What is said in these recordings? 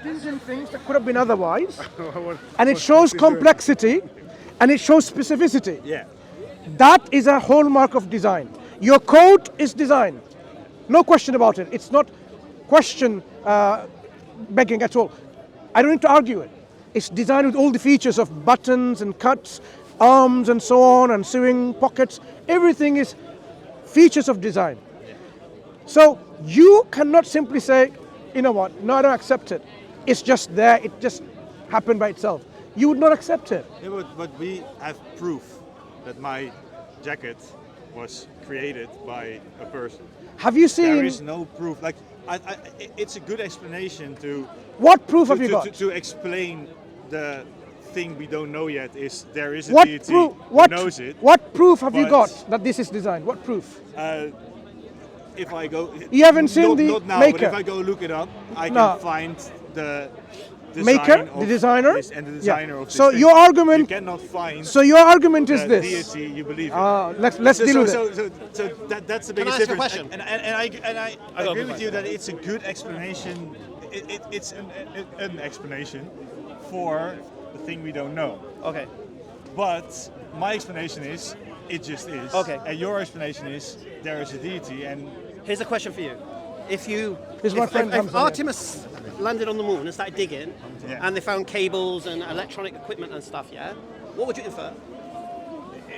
contingent things that could have been otherwise, and it shows complexity, and it shows specificity. Yeah. That is a hallmark of design. Your code is design, no question about it. It's not question begging at all. I don't need to argue it. It's designed with all the features of buttons and cuts, arms and so on, and sewing pockets. Everything is features of design. So you cannot simply say, you know what, no, I don't accept it. It's just there, it just happened by itself. You would not accept it. Yeah, but we have proof that my jacket was created by a person. Have you seen? There is no proof. Like, it's a good explanation to. What proof have you got? To explain the thing we don't know yet is there is a What deity proof? who knows it. What proof have you got that this is designed? What proof? If I go, you haven't seen the not now, maker. but if I go look it up, I can find the maker, the designer, and the designer of this so thing. your argument, you cannot find. So your argument is the this. deity you believe in. Let's deal with it. So that's the biggest Can I ask a difference. question? And I agree with you that it's a good explanation. It's an explanation for the thing we don't know. Okay. But my explanation is it just is. Okay. And your explanation is there is a deity and. Here's a question for you. If Hamza, Artemis landed on the moon and started digging, Yeah. and they found cables and electronic equipment and stuff, yeah, what would you infer?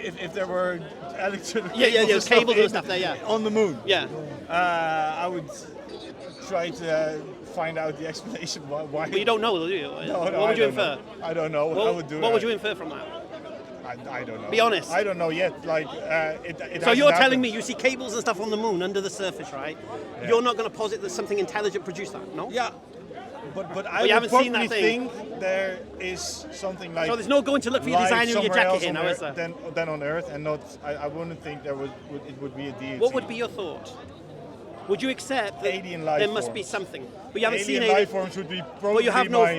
If there were electric cables and stuff there, yeah. on the moon, Yeah. I would try to find out the explanation why. But you don't know, do you? No, what would you infer? I don't know. I would do. What would you infer from that? I don't know. Be honest. I don't know yet. Like So you're telling me you see cables and stuff on the moon under the surface, right? Yeah. You're not going to posit that something intelligent produced that, no? Yeah. But I you would haven't seen probably that thing. think there is something like. So there's no going to look for your designer with your jacket in, now is there? Than on Earth, and not. I wouldn't think it would be a deity. What would be your thought? Would you accept that alien life there must be forms. something? But you haven't alien seen life forms would be probably Well,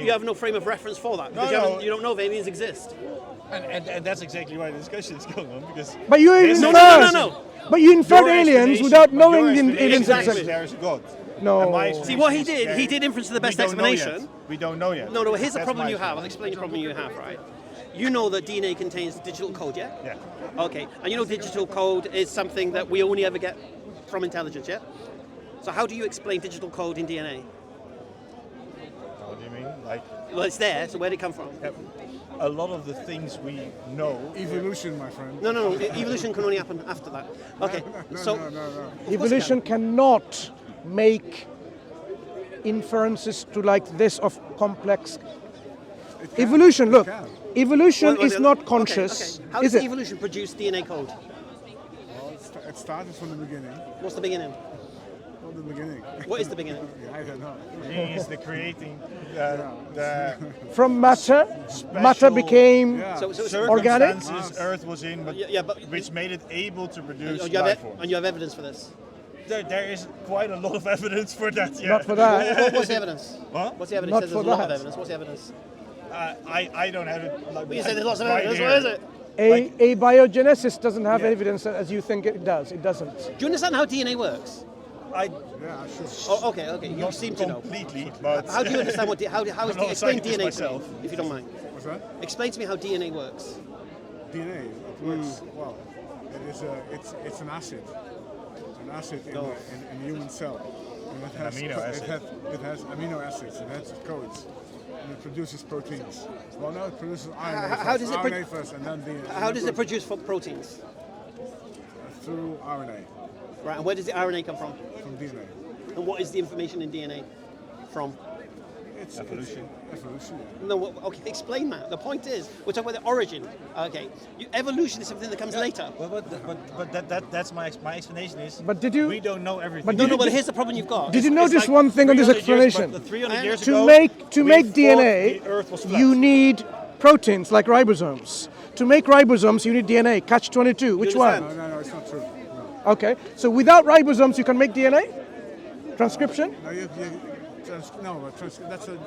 you have no frame of reference for that because No. you don't know if aliens exist. And that's exactly why the discussion is going on because. But you there's inferred. No. But you inferred aliens without knowing the aliens Exactly. exist. There's a God. No. And my See what he explanation is did? He did inference to the best we don't know explanation. yet. We don't know yet. No. Here's the That's problem my you have. I'll explain the problem you have. Right? You know that DNA contains digital code, yeah? Yeah. Okay. And you know digital code is something that we only ever get from intelligence, yeah? So how do you explain digital code in DNA? What do you mean? Like. Well, it's there. So where did it come from? A lot of the things we know. Evolution, my friend. No. Evolution can only happen after that. Okay. No. Evolution cannot make inferences to like this of complex. Evolution, look, evolution is not conscious, Okay. How is does it? evolution produce DNA code? Well, it started from the beginning. What's the beginning? From the beginning. What is the beginning? I don't know. He is the creating From matter, matter became So organic. circumstances Earth was in, but, which made it able to produce life forms. And you have evidence for this? There is quite a lot of evidence for that. Yeah. Not for that. What's the evidence? What? What's the evidence? Not There's for a lot of that. evidence. What's the evidence? I don't have it. Like, You say there's lots of right evidence. here. What is it? A biogenesis doesn't have evidence as you think it does. It doesn't. Do you understand how DNA works? I Yeah, sure. Oh, okay. You not seem to know. completely, but How do you understand what? How is I'm not a explain scientist DNA myself. to me, if you don't mind? What's that? Explain to me how DNA works. DNA. It works well. It's an acid. An acid in a human cell. And it has amino acid. It has amino acids. It has codes. And it produces proteins. Well, no, it produces RNA. How does it pro- RNA first, and then DNA. How does it produce proteins? Through RNA Right. And where does the RNA come from? from DNA. And what is the information in DNA from? It's Evolution. Evolution. Yeah. No, okay, explain that. The point is, we're talking about the origin. Okay, evolution is something that comes later. But that's my explanation is. But did you? We don't know everything. But No, did you- but here's the problem you've got. Did you It's notice like one thing on this 300 years, explanation? but 300 years To ago, make we DNA, thought the Earth was flat. you need proteins like ribosomes. To make ribosomes, you need DNA. Catch 22. Which one? understand? No, it's not true. No. Okay. So without ribosomes, you can make DNA. Transcription. No, that's a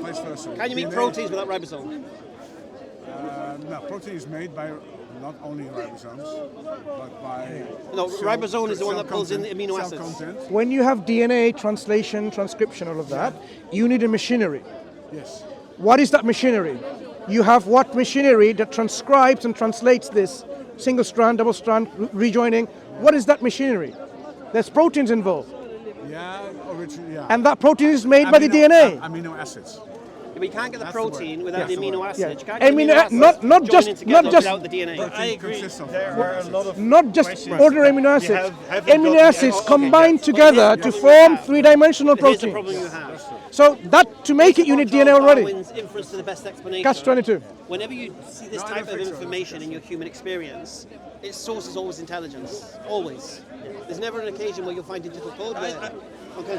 vice versa. Can you make DNA proteins without ribosome? No, protein is made by not only ribosomes, but by No, ribosome is the one that pulls in the amino cell acids. content. When you have DNA translation, transcription, all of that, you need a machinery. Yes. What is that machinery? You have what machinery that transcribes and translates this single strand, double strand, rejoining? What is that machinery? There's proteins involved. Yeah, originally, yeah. And that protein is made by the DNA. Amino acids. But you can't get the That's the word. protein without Yes, the the amino word. acids. Yeah. You can't get Amino- amino acids not joining just- together not just- without the DNA. I agree. consists of There are a lot of Not just questions. ordinary amino You acids. haven't got Amino the acids answer. combined But together here's the to problem you form have. three-dimensional Here's the problem proteins. you have. So that to make it, you need DNA Charles already. Darwin's inference to the best explanation. Catch 22. Whenever you see this No, I type don't of think so. information in your human experience, its source is always intelligence. Always. There's never an occasion where you'll find digital code where. Okay.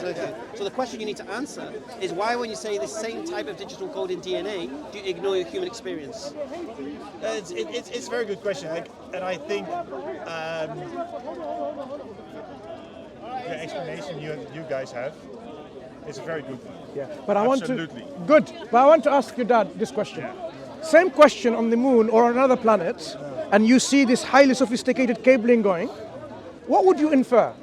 So the question you need to answer is why, when you say the same type of digital code in DNA, do you ignore your human experience? It's a very good question, and I think the explanation you guys have is a very good one. Yeah, but I want Absolutely. to good. But I want to ask your dad this question. Same question on the moon or on another planet, and you see this highly sophisticated cabling going. What would you infer?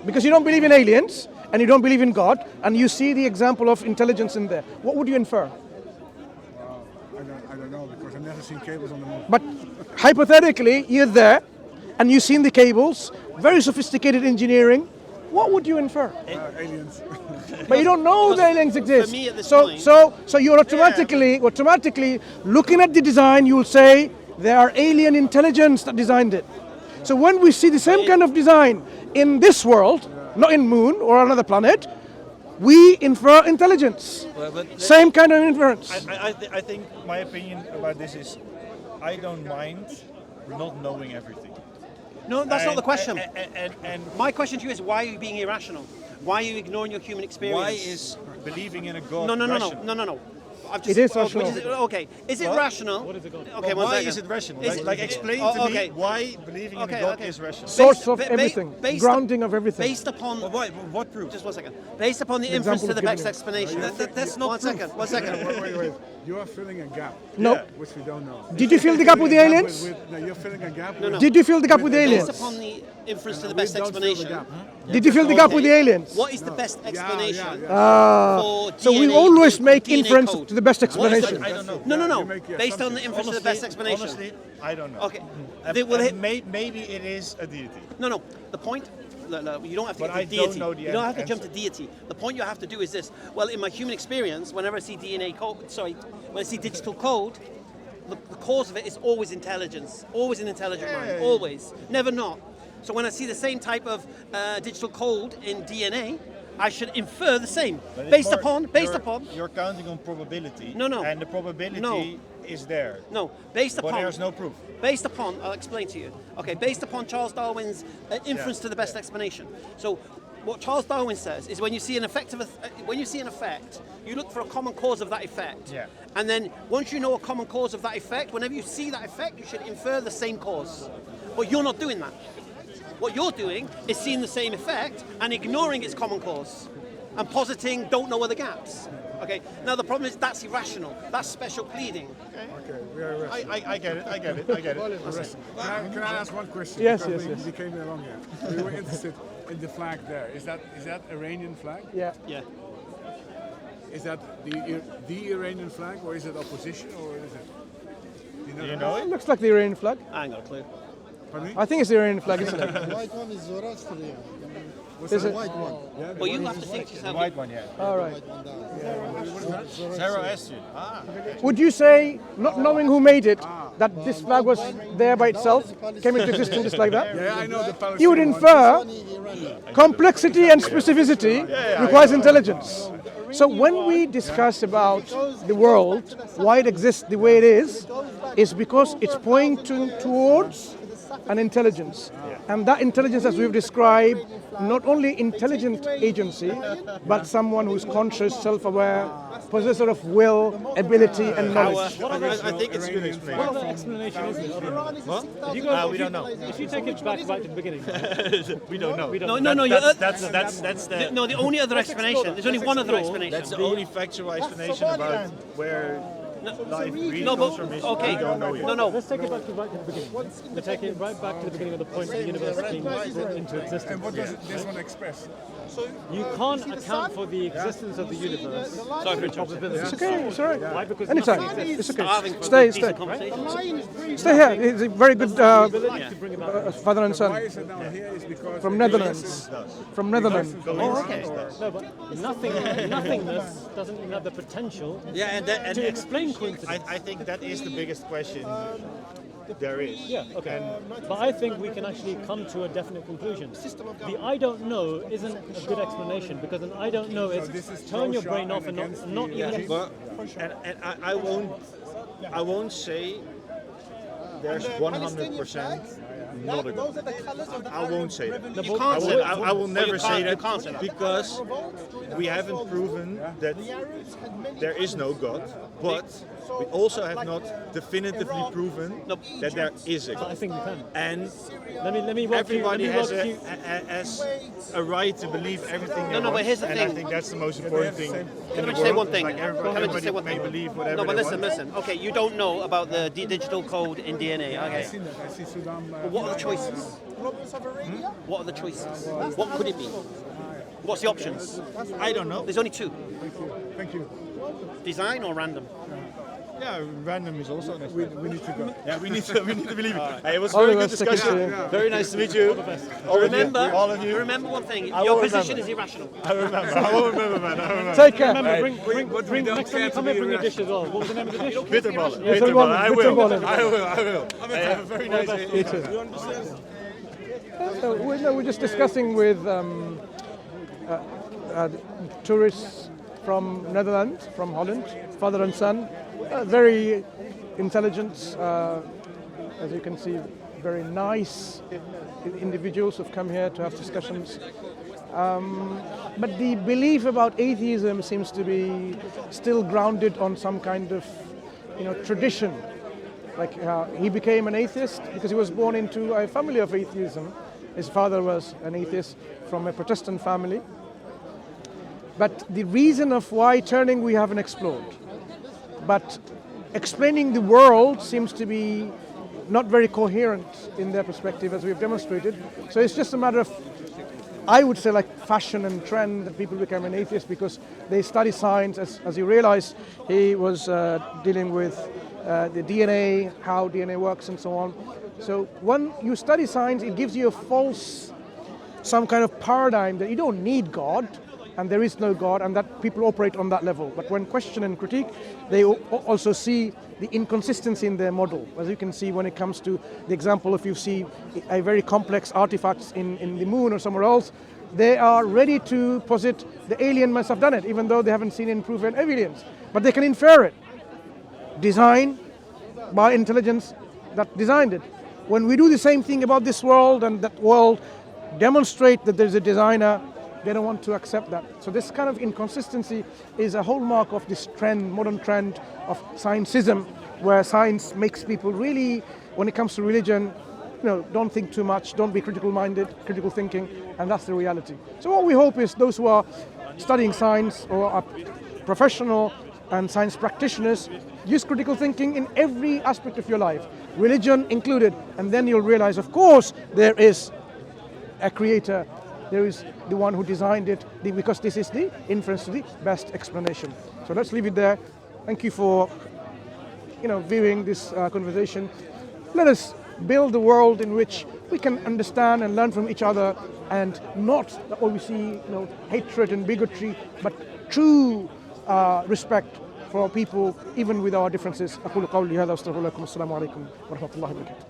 Because you don't believe in aliens and you don't believe in God, and you see the example of intelligence in there. What would you infer? I don't know, because I've never seen cables on the moon. But hypothetically, you're there, and you've seen the cables, very sophisticated engineering. What would you infer? Aliens. But you don't know the aliens exist. for me at this so, point- so you're automatically looking at the design. You'll say there are alien intelligence that designed it. So when we see the same kind of design in this world, not in moon or another planet, we infer intelligence. Same kind of inference. I think my opinion about this is, I don't mind not knowing everything. No, that's not the question. And My question to you is why are you being irrational? Why are you ignoring your human experience? why is believing in a God No. rational? I've It is which rational. Okay, is it What? rational? What is it? Okay, Well, one why second. is it rational? Is Like it- explain oh, to okay. me why believing in a Okay, God okay. is rational. Source of ba- ba- everything, based- grounding of everything. Based upon What proof? just one second. Based upon the inference to example the of best giving explanation. That's not One proof. second. One second. Wait. You are filling a gap. No. Which we don't know. Did you fill the gap with the Filling a gap aliens? no, you're filling a gap. No. Did you fill the gap with the Based aliens? upon the inference to the We best don't fill the explanation. gap. Did you fill the gap with the aliens? What is the best explanation yeah. for So we DNA always make DNA inference code? to the best What is explanation. that? I don't know. No. You make your Based on the assumptions. inference to the best explanation. Honestly, I don't know. Okay. Will it- Maybe it is a deity. No. The point. Look, you don't have to But get I to deity. don't know the You don't have to jump to answer. deity. The point you have to do is this. Well, in my human experience, whenever I see DNA code, when I see digital code, the cause of it is always intelligence. Always an intelligent mind. Always. Never not. So when I see the same type of digital code in DNA, I should infer the same. But it's Based more- upon. You're counting on probability. No. And the probability No. is there. No, based But upon. there's no proof. Based upon, I'll explain to you. Okay, based upon Charles Darwin's inference to the best explanation. So, what Charles Darwin says is when you see an effect you look for a common cause of that effect. Yeah. And then once you know a common cause of that effect, whenever you see that effect, you should infer the same cause. But you're not doing that. What you're doing is seeing the same effect and ignoring its common cause and positing don't know where the gaps. Okay. Now the problem is that's irrational. That's special pleading. Okay, we are arrested. I get it. Can I ask one question? Yes, Because yes. We came along here. We were interested in the flag there. Is that Iranian flag? Yeah. Yeah. Is that the Iranian flag, or is it opposition, or is it? Do you know It it? looks like the Iranian flag. I ain't got a clue. Pardon me? I think it's the Iranian flag, isn't it? The white one is Zoroastrian. Is The it? white one. Yeah, Well, you have to think to The yourself. white one, yeah. All The right. white one down. Zoroastrian. Ah. Would you say, not knowing who made it, that this flag was there by itself, came into existence just like that? Yeah, I know the Palestinian You would one. infer One is Iranian. complexity and specificity requires intelligence. So when we discuss about the world, why it exists the way it is because it's pointing towards an intelligence. And that intelligence, as we've described, not only intelligent agency, but someone who's conscious, self-aware, possessor of will, ability, and knowledge. I think it's a good explanation. Explanation is it? What? You go, We don't know. If you take it back to the beginning, We don't know. No. That's The only other explanation. There's only one other explanation. That's the only factual explanation about where life really No, comes but from okay. we don't know yet. No. Let's take it back to right to the beginning. Let's take it right back to the beginning of the point the universe being brought into existence. And what does this one express? You can't account for the existence of the universe through probability. It's okay, it's all right. Why? Because Anytime, nothing it's okay. Starving for a Stay, decent stay. conversation. Stay here. It's a very good ability to bring about. father and Why son is it down here? Is because from it Netherlands. From Netherlands. Oh, okay. No, but nothingness doesn't even have the potential Yeah, and to explain coincidence. I think that is the biggest question there is. Yeah, okay. But I think we can actually come to a definite conclusion. The I don't know isn't a good explanation because an I don't know is turn your brain off and not even. But and I won't say there's 100% not a God. I won't say that. You can't say that. I will never say You that can't say that. because we haven't proven that there is no God, but we also have not definitively proven that there is a I God. think we can. And Let me walk you. Let everybody me has walk you. has a right to believe everything they No, want. but here's the and thing. I think that's the most important thing. Can I just say one thing? Like Can I just everybody say one may thing? believe whatever No, but they listen. want. Okay, you don't know about the digital code in DNA. Okay. I see Sudan. But what are the choices? What are the choices? What could it be? What's the options? I don't know. There's only two: Thank you. design or random. Yeah, random is also an We need to go. Yeah, we need to believe it. Hey, it was a All very of good us take it discussion. to- Very nice to meet you. All of you. Remember one thing: I your will position remember. is irrational. I remember. I will remember, man. I remember. Take care. Remember, bring next time you come here, bring a dish as well. What was the name of the dish? Bitterballen. Yes, Bitterballen. I will. bitterballen. I will. I will. Hey, have a very nice day. You too. We're just discussing with tourists from Netherlands, from Holland, father and son. Very intelligent, as you can see, very nice individuals who've come here to have discussions. But the belief about atheism seems to be still grounded on some kind of, tradition. Like he became an atheist because he was born into a family of atheism. His father was an atheist from a Protestant family. But the reason of why turning we haven't explored. But explaining the world seems to be not very coherent in their perspective, as we've demonstrated. So it's just a matter of, I would say, like fashion and trend that people become an atheist because they study science. As you realize, he was dealing with the DNA, how DNA works and so on. So when you study science, it gives you a false, some kind of paradigm that you don't need God and there is no God and that people operate on that level. But when question and critique, they also see the inconsistency in their model. As you can see when it comes to the example, if you see a very complex artifacts in the moon or somewhere else, they are ready to posit the alien must have done it, even though they haven't seen any proven evidence. But they can infer it. Design by intelligence that designed it. When we do the same thing about this world and that world demonstrate that there's a designer, they don't want to accept that. So this kind of inconsistency is a hallmark of this trend, modern trend of scientism, where science makes people really, when it comes to religion, don't think too much, don't be critical-minded, critical thinking, and that's the reality. So what we hope is those who are studying science or are professional and science practitioners, use critical thinking in every aspect of your life, religion included, and then you'll realize, of course, there is a creator, there is the one who designed it, because this is the inference to the best explanation. So let's leave it there. Thank you for viewing this conversation. Let us build a world in which we can understand and learn from each other, and not what we see, hatred and bigotry, but true respect for people, even with our differences. أقول قولي هذا وأستغفر لكم. السلام عليكم ورحمة الله وبركاته.